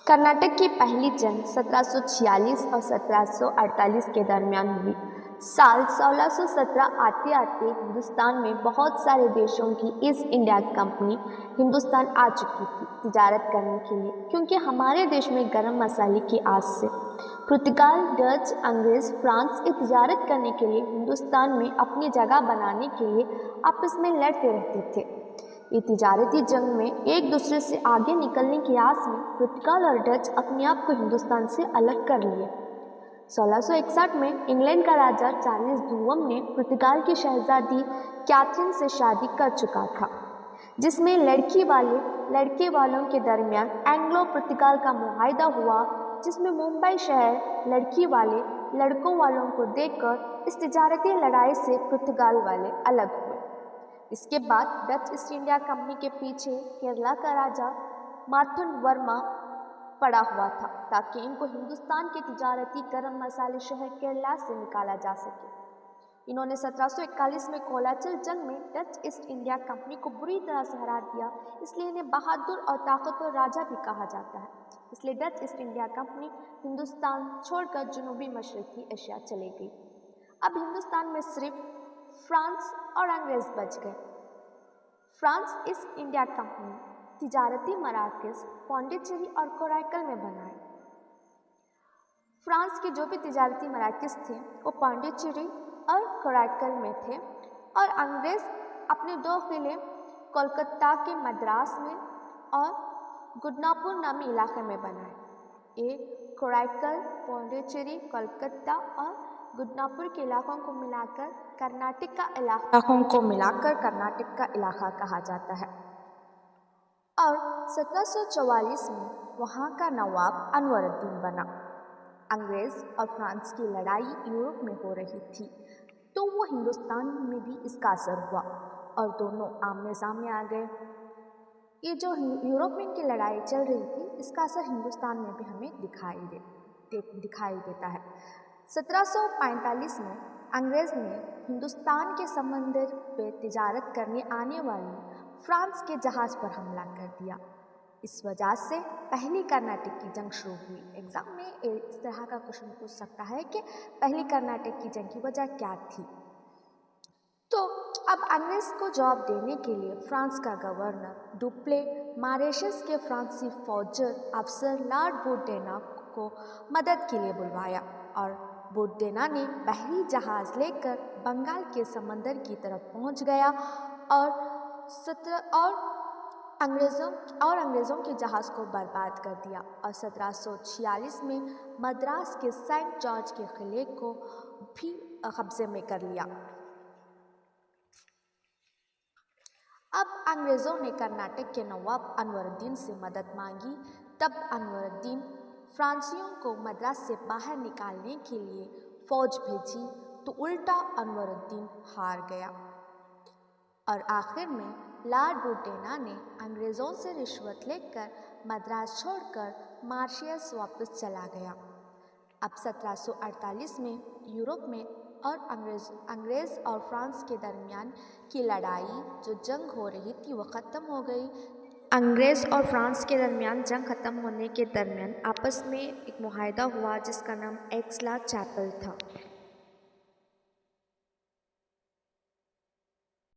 कर्नाटक की पहली जंग 1746 और 1748 के दरमियान हुई। साल 1617 आते आते हिंदुस्तान में बहुत सारे देशों की ईस्ट इंडिया कंपनी हिंदुस्तान आ चुकी थी तिजारत करने के लिए, क्योंकि हमारे देश में गरम मसाले की आस से पुर्तगाल, डच, अंग्रेज, फ्रांस ये तिजारत करने के लिए हिंदुस्तान में अपनी जगह बनाने के लिए आपस में लड़ते रहते थे। ये तिजारती जंग में एक दूसरे से आगे निकलने की आस में पुर्तगाल और डच अपने आप को हिंदुस्तान से अलग कर लिए। 1661 में इंग्लैंड का राजा चार्ल्स द्वितीय ने पुर्तगाल की शहजादी कैथरीन से शादी कर चुका था, जिसमें लड़के वालों के दरमियान एंग्लो पुर्तगाल का मुआहदा हुआ, जिसमें मुंबई शहर लड़की वाले लड़कों वालों को देखकर इस तिजारती लड़ाई से पुर्तगाल वाले अलग हुए। इसके बाद डच ईस्ट इंडिया कंपनी के पीछे केरला का राजा मार्तंडवर्मा पड़ा हुआ था, ताकि इनको हिंदुस्तान के तिजारती गरम मसाले शहर केरला से निकाला जा सके। इन्होंने 1741 में कोलाचिल जंग में डच ईस्ट इंडिया कंपनी को बुरी तरह से हरा दिया, इसलिए इन्हें बहादुर और ताकतवर राजा भी कहा जाता है। इसलिए Dutch east India company Hindustan छोड़कर जनूबी मशरकी एशिया चली गई। अब हिंदुस्तान में सिर्फ फ्रांस और अंग्रेज बच गए। फ्रांस ईस्ट इंडिया कंपनी तिजारती मराकज़ पौंडीचेरी और कोराइकल में बनाए। फ्रांस के जो भी तिजारती मराकज़ थे वो पौंडीचेरी और कोराइकल में थे, और अंग्रेज अपने दो किले कोलकाता के मद्रास में और गुडनापुर नामी इलाके में बनाए। एक कोराइकल, पौंडीचेरी, कोलकाता और गुडनापुर के इलाकों को मिलाकर कर्नाटक का इलाका कहा जाता है। और 1744 में वहाँ का नवाब अनवरुद्दीन बना। अंग्रेज और फ्रांस की लड़ाई यूरोप में हो रही थी, तो वो हिंदुस्तान में भी इसका असर हुआ और दोनों आमने सामने आ गए। ये जो यूरोप में इनकी लड़ाई चल रही थी, इसका असर हिंदुस्तान में भी हमें दिखाई देता है। 1745 में अंग्रेज ने हिंदुस्तान के समंदर पे तिजारत करने आने वाली फ्रांस के जहाज़ पर हमला कर दिया। इस वजह से पहली कर्नाटक की जंग शुरू हुई। एग्जाम में इस तरह का क्वेश्चन पूछ सकता है कि पहली कर्नाटक की जंग की वजह क्या थी। तो अब अंग्रेज को जवाब देने के लिए फ्रांस का गवर्नर डुप्ले मॉरिशस के फ्रांसीसी फौजर अफसर लॉर्ड बोर्डेना को मदद के लिए बुलवाया, और बोर्डेना ने बहरी जहाज़ लेकर बंगाल के समंदर की तरफ पहुंच गया और अंग्रेज़ों के जहाज़ को बर्बाद कर दिया, और 1746 में मद्रास के सेंट जॉर्ज के किले को भी कब्जे में कर लिया। अब अंग्रेज़ों ने कर्नाटक के नवाब अनवरुद्दीन से मदद मांगी। तब अनवरुद्दीन फ्रांसीसियों को मद्रास से बाहर निकालने के लिए फौज भेजी, तो उल्टा अनवरुद्दीन हार गया, और आखिर में लॉर्ड बोर्डेना ने अंग्रेज़ों से रिश्वत लेकर मद्रास छोड़कर मॉरिशस वापस चला गया। अब 1748 में यूरोप में और अंग्रेज़ और फ्रांस के दरमियान की लड़ाई, जो जंग हो रही थी, वो ख़त्म हो गई। अंग्रेज़ और फ्रांस के दरमियान जंग ख़त्म होने के दरमियान आपस में एक मुआहदा हुआ, जिसका नाम एक्स-ला-चैपल था।